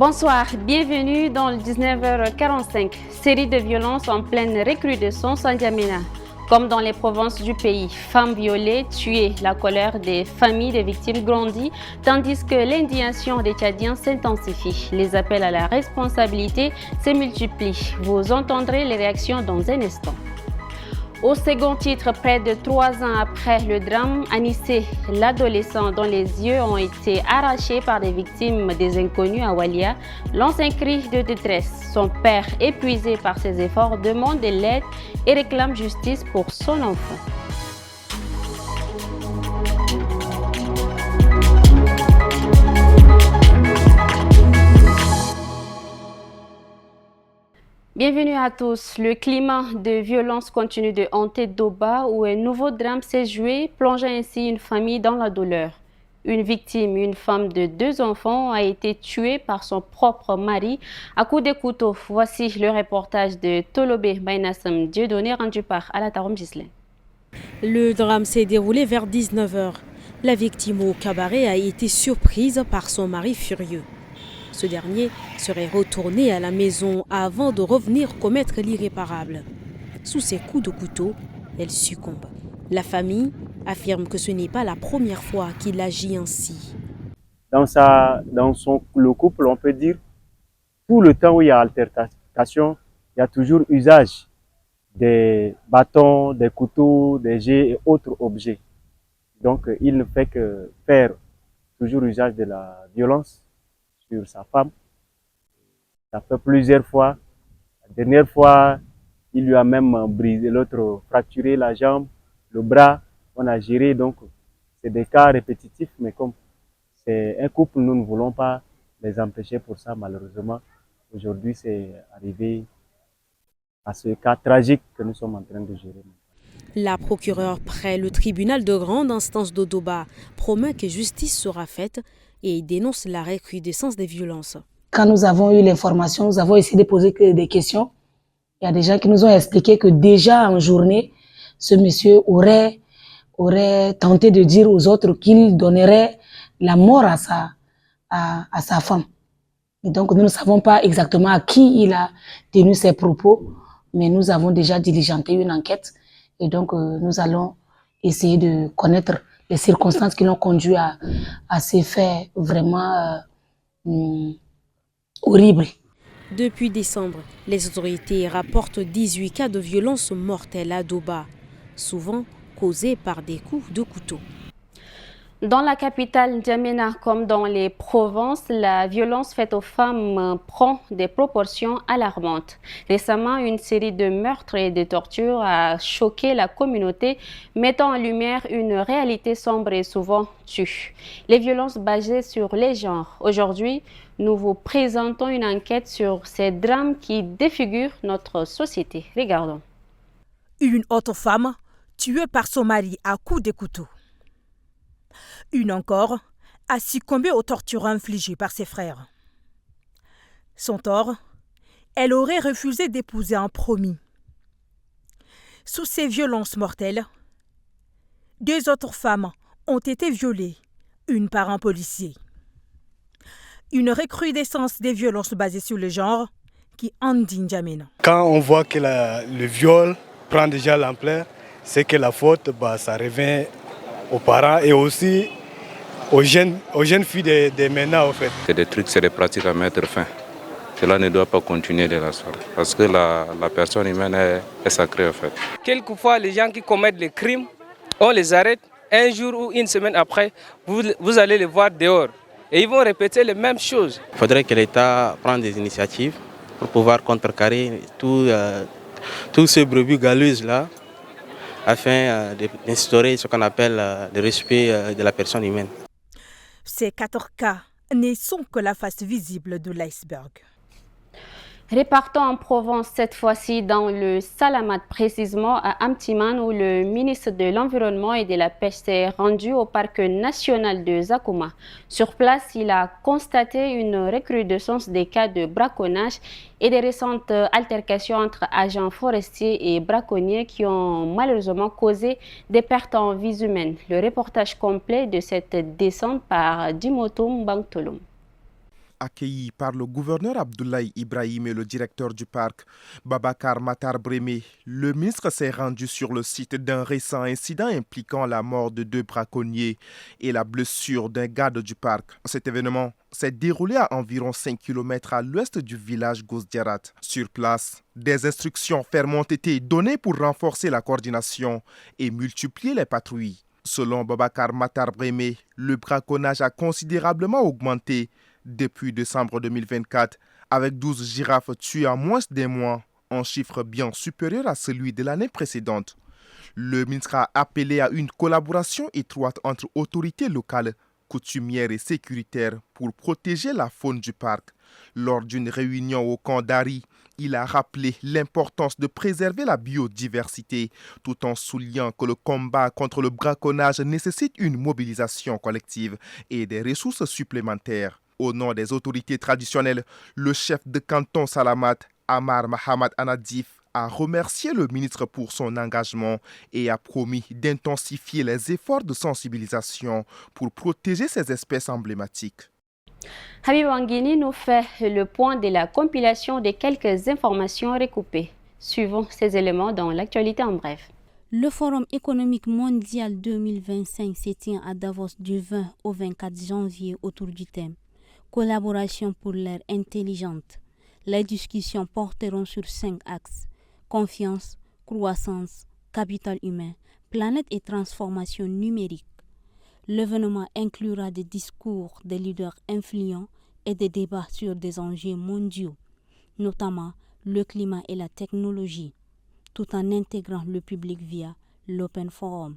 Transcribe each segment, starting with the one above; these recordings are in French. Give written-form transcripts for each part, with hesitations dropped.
Bonsoir, bienvenue dans le 19h45, série de violences en pleine recrudescence en N'Djamena. Comme dans les provinces du pays, femmes violées, tuées, la colère des familles des victimes grandit, tandis que l'indignation des Tchadiens s'intensifie. Les appels à la responsabilité se multiplient. Vous entendrez les réactions dans un instant. Au second titre, près de 3 ans après le drame, Anissé, l'adolescent dont les yeux ont été arrachés par des victimes des inconnus à Walia, lance un cri de détresse. Son père, épuisé par ses efforts, demande de l'aide et réclame justice pour son enfant. Bienvenue à tous. Le climat de violence continue de hanter Doba où un nouveau drame s'est joué, plongeant ainsi une famille dans la douleur. Une victime, une femme de 2 enfants, a été tuée par son propre mari à coups de couteau. Voici le reportage de Tolobé Bainassam Dieudonné rendu par Alatarom Gislain. Le drame s'est déroulé vers 19h. La victime au cabaret a été surprise par son mari furieux. Ce dernier serait retourné à la maison avant de revenir commettre l'irréparable. Sous ses coups de couteau, elle succombe. La famille affirme que ce n'est pas la première fois qu'il agit ainsi. Le couple, on peut dire, tout le temps où il y a altercation, il y a toujours usage des bâtons, des couteaux, des jets et autres objets. Donc, il ne fait que faire toujours usage de la violence sur sa femme. Ça fait plusieurs fois. La dernière fois, il lui a même brisé, l'autre fracturé la jambe, le bras. On a géré, donc c'est des cas répétitifs, mais comme c'est un couple, nous ne voulons pas les empêcher pour ça, malheureusement. Aujourd'hui, c'est arrivé à ce cas tragique que nous sommes en train de gérer. La procureure près le tribunal de grande instance d'Odoba promet que justice sera faite et dénonce la recrudescence des violences. Quand nous avons eu l'information, nous avons essayé de poser des questions. Il y a des gens qui nous ont expliqué que déjà en journée, ce monsieur aurait tenté de dire aux autres qu'il donnerait la mort à sa femme. Et donc nous ne savons pas exactement à qui il a tenu ses propos, mais nous avons déjà diligenté une enquête. Et donc nous allons essayer de connaître les circonstances qui l'ont conduit à ces faits vraiment horribles. Depuis décembre, les autorités rapportent 18 cas de violences mortelles à Doba, souvent causées par des coups de couteau. Dans la capitale N'Djamena, comme dans les provinces, la violence faite aux femmes prend des proportions alarmantes. Récemment, une série de meurtres et de tortures a choqué la communauté, mettant en lumière une réalité sombre et souvent tue. Les violences basées sur les genres. Aujourd'hui, nous vous présentons une enquête sur ces drames qui défigurent notre société. Regardons. Une autre femme tuée par son mari à coups de couteau. Une encore a succombé aux tortures infligées par ses frères. Son tort, elle aurait refusé d'épouser un promis. Sous ces violences mortelles, 2 autres femmes ont été violées, une par un policier. Une recrudescence des violences basées sur le genre qui indigne N'Djamena. Quand on voit que le viol prend déjà l'ampleur, c'est que la faute, ça revient aux parents et aussi aux jeunes filles de maintenant, en fait. C'est des trucs, c'est des pratiques à mettre fin. Cela ne doit pas continuer de la sorte. Parce que la personne humaine est sacrée, en fait. Quelquefois, les gens qui commettent les crimes, on les arrête. Un jour ou une semaine après, vous allez les voir dehors. Et ils vont répéter les mêmes choses. Il faudrait que l'État prenne des initiatives pour pouvoir contrecarrer tout ce brebis galeuse-là, afin d'instaurer ce qu'on appelle le respect de la personne humaine. Ces 4 cas ne sont que la face visible de l'iceberg. Repartons en Provence, cette fois-ci dans le Salamat, précisément à Amtiman, où le ministre de l'Environnement et de la Pêche s'est rendu au parc national de Zakoma. Sur place, il a constaté une recrudescence des cas de braconnage et des récentes altercations entre agents forestiers et braconniers qui ont malheureusement causé des pertes en vies humaines. Le reportage complet de cette descente par Dimoto Mbangtolom. Accueilli par le gouverneur Abdoulaye Ibrahim et le directeur du parc, Babacar Matar Brémé, le ministre s'est rendu sur le site d'un récent incident impliquant la mort de 2 braconniers et la blessure d'un garde du parc. Cet événement s'est déroulé à environ 5 km à l'ouest du village Gousdiarat. Sur place, des instructions fermes ont été données pour renforcer la coordination et multiplier les patrouilles. Selon Babacar Matar Brémé, le braconnage a considérablement augmenté depuis décembre 2024, avec 12 girafes tuées en moins d'un mois, un chiffre bien supérieur à celui de l'année précédente. Le ministre a appelé à une collaboration étroite entre autorités locales, coutumières et sécuritaires pour protéger la faune du parc. Lors d'une réunion au camp d'Ari, il a rappelé l'importance de préserver la biodiversité, tout en soulignant que le combat contre le braconnage nécessite une mobilisation collective et des ressources supplémentaires. Au nom des autorités traditionnelles, le chef de canton Salamat, Amar Mahamad Anadif, a remercié le ministre pour son engagement et a promis d'intensifier les efforts de sensibilisation pour protéger ces espèces emblématiques. Habib Anguini nous fait le point de la compilation de quelques informations recoupées. Suivons ces éléments dans l'actualité en bref. Le Forum économique mondial 2025 se tient à Davos du 20 au 24 janvier autour du thème Collaboration pour l'ère intelligente. Les discussions porteront sur 5 axes: confiance, croissance, capital humain, planète et transformation numérique. L'événement inclura des discours des leaders influents et des débats sur des enjeux mondiaux, notamment le climat et la technologie, tout en intégrant le public via l'Open Forum.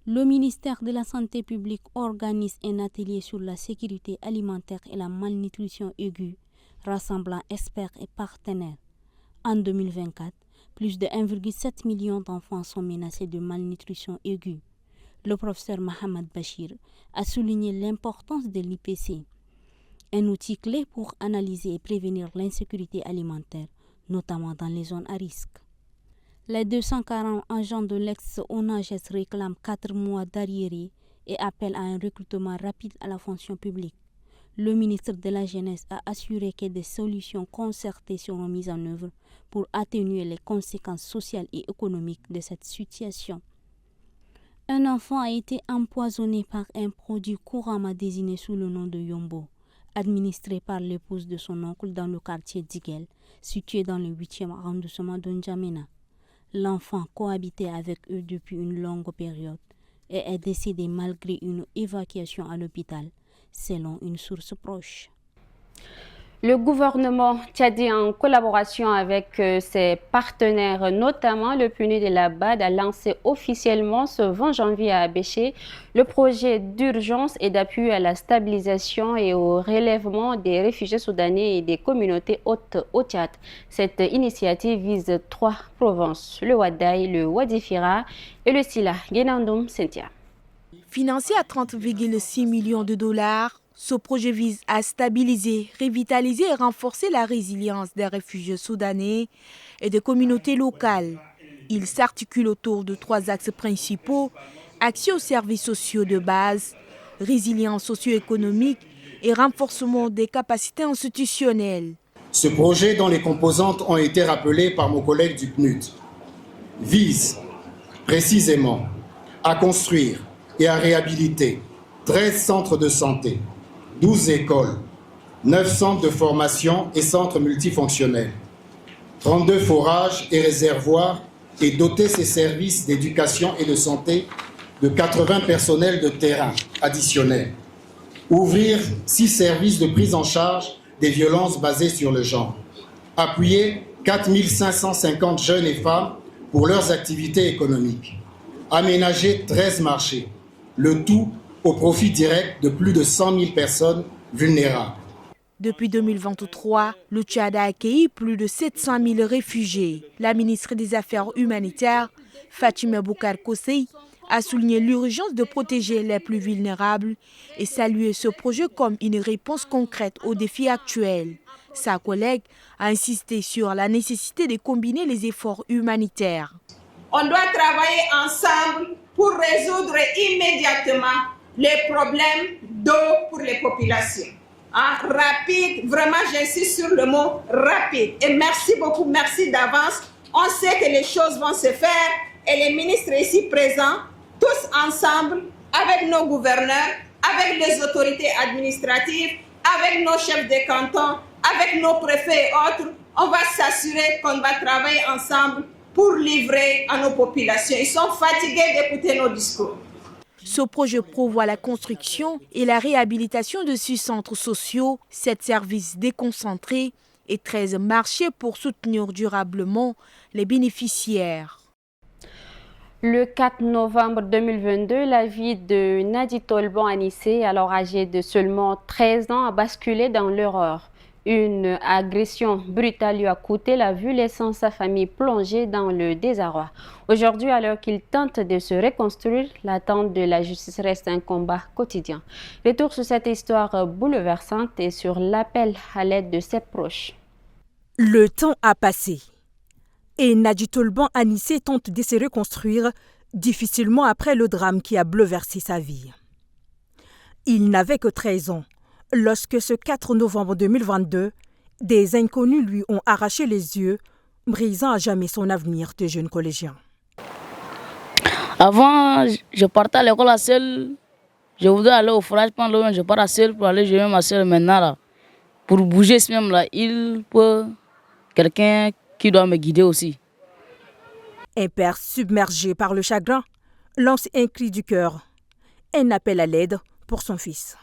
Le ministère de la Santé publique organise un atelier sur la sécurité alimentaire et la malnutrition aiguë, rassemblant experts et partenaires. En 2024, plus de 1,7 million d'enfants sont menacés de malnutrition aiguë. Le professeur Mohamed Bachir a souligné l'importance de l'IPC, un outil clé pour analyser et prévenir l'insécurité alimentaire, notamment dans les zones à risque. Les 240 agents de l'ex-ONAGES réclament 4 mois d'arriérés et appellent à un recrutement rapide à la fonction publique. Le ministre de la Jeunesse a assuré que des solutions concertées seront mises en œuvre pour atténuer les conséquences sociales et économiques de cette situation. Un enfant a été empoisonné par un produit couramment désigné sous le nom de Yombo, administré par l'épouse de son oncle dans le quartier d'Iguel, situé dans le 8e arrondissement de N'Djamena. L'enfant cohabitait avec eux depuis une longue période et est décédé malgré une évacuation à l'hôpital, selon une source proche. Le gouvernement tchadien, en collaboration avec ses partenaires, notamment le PNUD de la BAD, a lancé officiellement ce 20 janvier à Abéché le projet d'urgence et d'appui à la stabilisation et au relèvement des réfugiés soudanais et des communautés hautes au Tchad. Cette initiative vise 3 provinces, le Wadaï, le Wadifira et le Sila. Guénandoum, Cynthia. Financé à 30,6 millions de dollars, ce projet vise à stabiliser, revitaliser et renforcer la résilience des réfugiés soudanais et des communautés locales. Il s'articule autour de 3 axes principaux: accès aux services sociaux de base, résilience socio-économique et renforcement des capacités institutionnelles. Ce projet, dont les composantes ont été rappelées par mon collègue du PNUD, vise précisément à construire et à réhabiliter 13 centres de santé, 12 écoles, 9 centres de formation et centres multifonctionnels, 32 forages et réservoirs et doter ces services d'éducation et de santé de 80 personnels de terrain additionnels. Ouvrir 6 services de prise en charge des violences basées sur le genre. Appuyer 4 550 jeunes et femmes pour leurs activités économiques. Aménager 13 marchés, le tout au profit direct de plus de 100 000 personnes vulnérables. Depuis 2023, le Tchad a accueilli plus de 700 000 réfugiés. La ministre des Affaires humanitaires, Fatima Boukar Kossei, a souligné l'urgence de protéger les plus vulnérables et salué ce projet comme une réponse concrète aux défis actuels. Sa collègue a insisté sur la nécessité de combiner les efforts humanitaires. On doit travailler ensemble pour résoudre immédiatement les problèmes d'eau pour les populations. rapide. Vraiment, j'insiste sur le mot rapide. Et merci beaucoup, merci d'avance. On sait que les choses vont se faire et les ministres ici présents, tous ensemble, avec nos gouverneurs, avec les autorités administratives, avec nos chefs de canton, avec nos préfets et autres, on va s'assurer qu'on va travailler ensemble pour livrer à nos populations. Ils sont fatigués d'écouter nos discours. Ce projet prévoit la construction et la réhabilitation de 6 centres sociaux, 7 services déconcentrés et 13 marchés pour soutenir durablement les bénéficiaires. Le 4 novembre 2022, la vie de Nadi Tolban Anissé, alors âgée de seulement 13 ans, a basculé dans l'horreur. Une agression brutale lui a coûté la vue, laissant sa famille plongée dans le désarroi. Aujourd'hui, alors qu'il tente de se reconstruire, l'attente de la justice reste un combat quotidien. Retour sur cette histoire bouleversante et sur l'appel à l'aide de ses proches. Le temps a passé et Nadi Tolban Anissé tente de se reconstruire difficilement après le drame qui a bouleversé sa vie. Il n'avait que 13 ans. Lorsque ce 4 novembre 2022, des inconnus lui ont arraché les yeux, brisant à jamais son avenir de jeune collégien. Avant, je partais à l'école à seul. Je voulais aller au forage pendant le je pars à seul pour aller jouer ma soeur maintenant. Là. Pour bouger ce même là, il faut quelqu'un qui doit me guider aussi. Un père submergé par le chagrin lance un cri du cœur, un appel à l'aide pour son fils.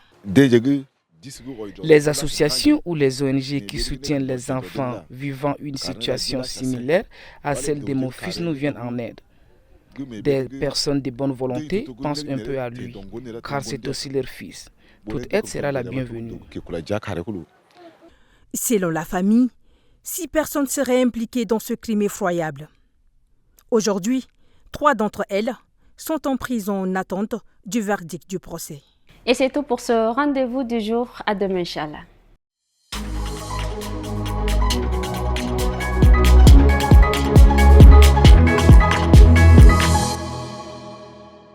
Les associations ou les ONG qui soutiennent les enfants vivant une situation similaire à celle de mon fils nous viennent en aide. Des personnes de bonne volonté pensent un peu à lui, car c'est aussi leur fils. Toute aide sera la bienvenue. Selon la famille, 6 personnes seraient impliquées dans ce crime effroyable. Aujourd'hui, 3 d'entre elles sont en prison en attente du verdict du procès. Et c'est tout pour ce rendez-vous du jour. À demain, Inch'Allah.